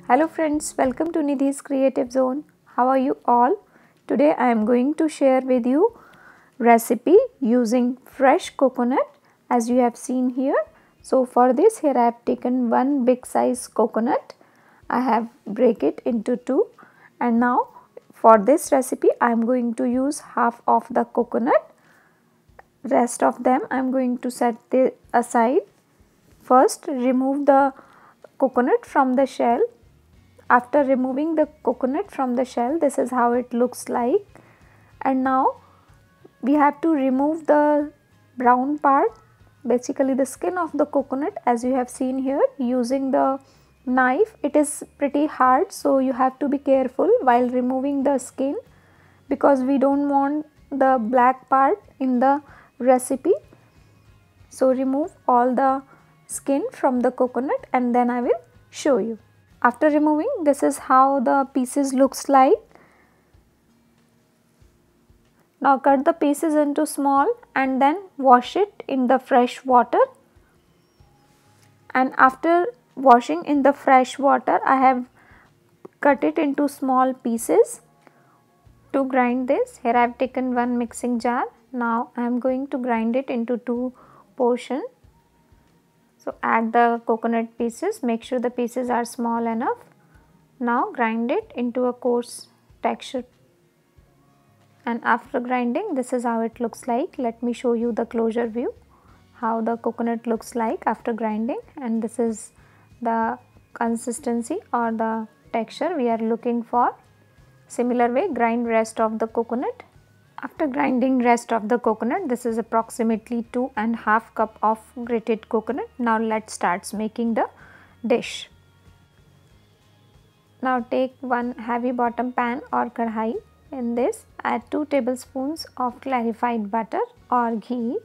Hello friends, welcome to Nidhi's Creative Zone. How are you all? Today I am going to share with you recipe using fresh coconut as you have seen here. So for this here I have taken one big size coconut. I have break it into two, and now for this recipe I am going to use half of the coconut. Rest of them I am going to set aside. First remove the coconut from the shell. After removing the coconut from the shell, this is how it looks like. And now we have to remove the brown part, basically the skin of the coconut, as you have seen here using the knife. It is pretty hard, so you have to be careful while removing the skin because we don't want the black part in the recipe. So remove all the skin from the coconut and then I will show you. After removing, this is how the pieces looks like. Now cut the pieces into small and then wash it in the fresh water. And after washing in the fresh water, I have cut it into small pieces. To grind this, here I have taken one mixing jar. Now I am going to grind it into two portions. So add the coconut pieces, make sure the pieces are small enough. Now grind it into a coarse texture. And after grinding, this is how it looks like. Let me show you the closer view, how the coconut looks like after grinding, and this is the consistency or the texture we are looking for. Similar way, grind rest of the coconut. After grinding rest of the coconut, this is approximately 2.5 cup of grated coconut. Now let's start making the dish. Now take one heavy bottom pan or kadhai. In this add 2 tablespoons of clarified butter or ghee.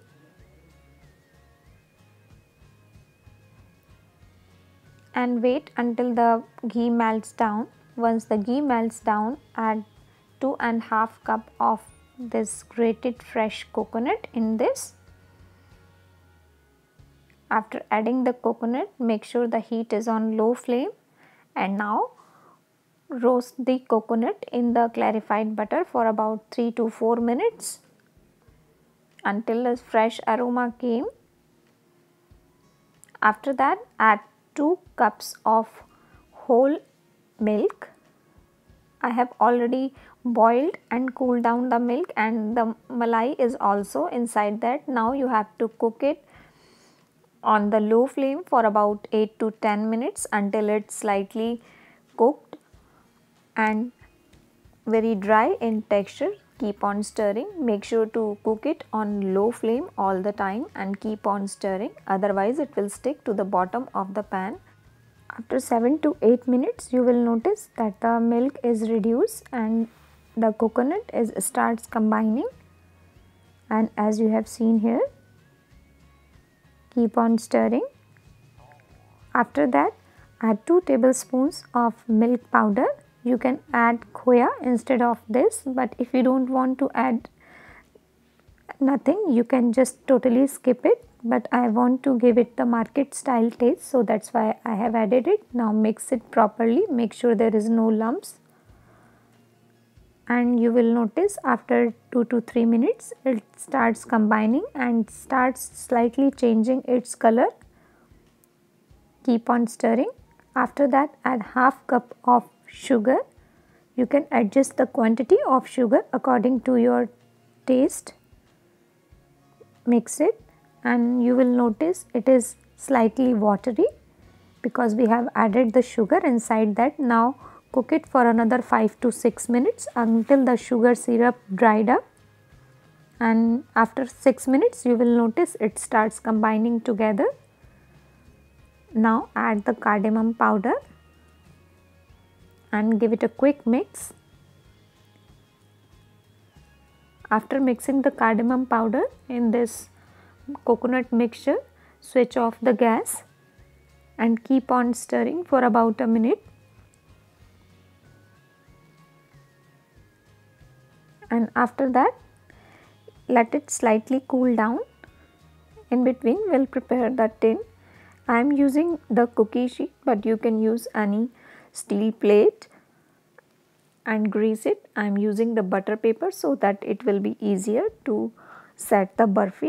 And wait until the ghee melts down. Once the ghee melts down, add 2.5 cup of this grated fresh coconut in this. After adding the coconut, make sure the heat is on low flame, and now roast the coconut in the clarified butter for about 3 to 4 minutes until a fresh aroma came. After that, add 2 cups of whole milk. I have already boiled and cooled down the milk, and the malai is also inside that. Now you have to cook it on the low flame for about 8 to 10 minutes until it's slightly cooked and very dry in texture. Keep on stirring. Make sure to cook it on low flame all the time and keep on stirring, otherwise it will stick to the bottom of the pan. After 7 to 8 minutes, you will notice that the milk is reduced and the coconut starts combining, and as you have seen here, keep on stirring. After that, add 2 tablespoons of milk powder. You can add khoya instead of this, but if you don't want to add nothing, you can just totally skip it. But I want to give it the market style taste, so that's why I have added it. Now mix it properly, make sure there is no lumps, and you will notice after 2 to 3 minutes it starts combining and starts slightly changing its color. Keep on stirring. After that, add half cup of sugar. You can adjust the quantity of sugar according to your taste. Mix it, and you will notice it is slightly watery because we have added the sugar inside that. Now cook it for another 5 to 6 minutes until the sugar syrup dried up, and after 6 minutes you will notice it starts combining together. Now add the cardamom powder and give it a quick mix. After mixing the cardamom powder in this coconut mixture, switch off the gas and keep on stirring for about a minute. And after that, let it slightly cool down. In between, we'll prepare the tin. I am using the cookie sheet, but you can use any steel plate and grease it. I am using the butter paper so that it will be easier to set the burfi.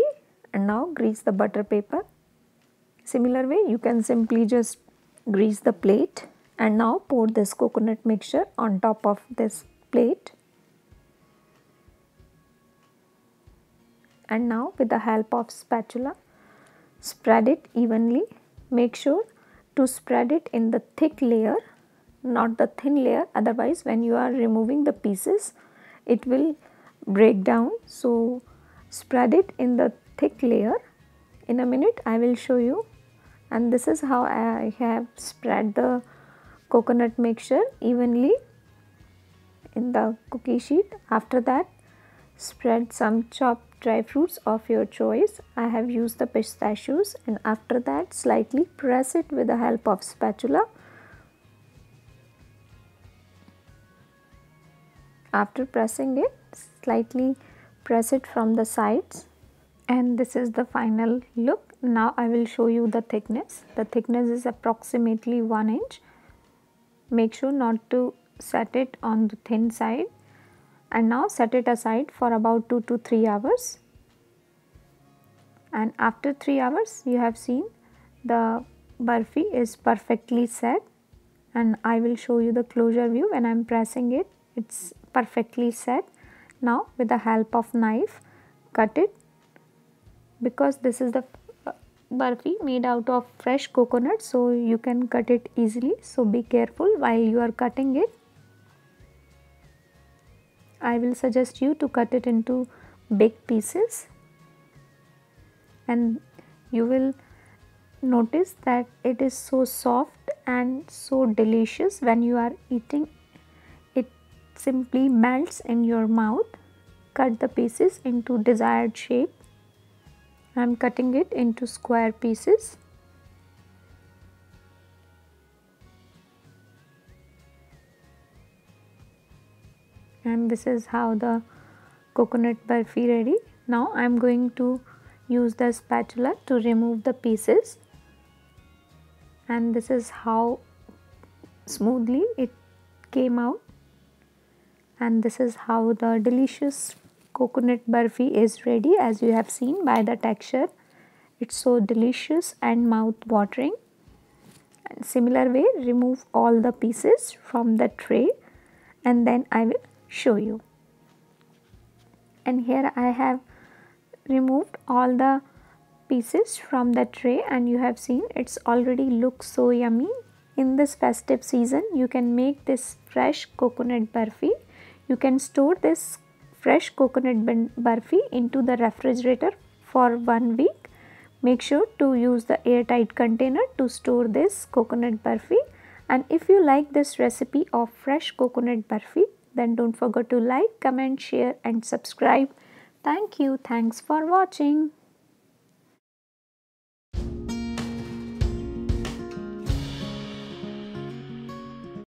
And now grease the butter paper. Similar way, you can simply just grease the plate and now pour this coconut mixture on top of this plate. And now with the help of spatula, spread it evenly. Make sure to spread it in the thick layer, not the thin layer, otherwise when you are removing the pieces it will break down. So spread it in the thick layer. In a minute I will show you. And this is how I have spread the coconut mixture evenly in the cookie sheet. After that, spread some chopped dry fruits of your choice. I have used the pistachios, and after that slightly press it with the help of spatula. After pressing it, slightly press it from the sides, and this is the final look. Now I will show you the thickness. The thickness is approximately 1 inch. Make sure not to set it on the thin side. And now set it aside for about 2 to 3 hours. And after 3 hours, you have seen the burfi is perfectly set. And I will show you the closure view. When I am pressing it, it's perfectly set. Now with the help of knife, cut it. Because this is the burfi made out of fresh coconut, so you can cut it easily. So be careful while you are cutting it. I will suggest you to cut it into big pieces, and you will notice that it is so soft and so delicious. When you are eating, it simply melts in your mouth. Cut the pieces into desired shape. I am cutting it into square pieces. And this is how the coconut burfi ready. Now I am going to use the spatula to remove the pieces, and this is how smoothly it came out. And this is how the delicious coconut burfi is ready. As you have seen by the texture, it's so delicious and mouth watering. And similar way, remove all the pieces from the tray, and then I will show you. And here I have removed all the pieces from the tray, and you have seen it's already looks so yummy. In this festive season, you can make this fresh coconut burfi. You can store this fresh coconut burfi into the refrigerator for 1 week. Make sure to use the airtight container to store this coconut burfi. And if you like this recipe of fresh coconut burfi, then don't forget to like, comment, share and subscribe. Thank you. Thanks for watching.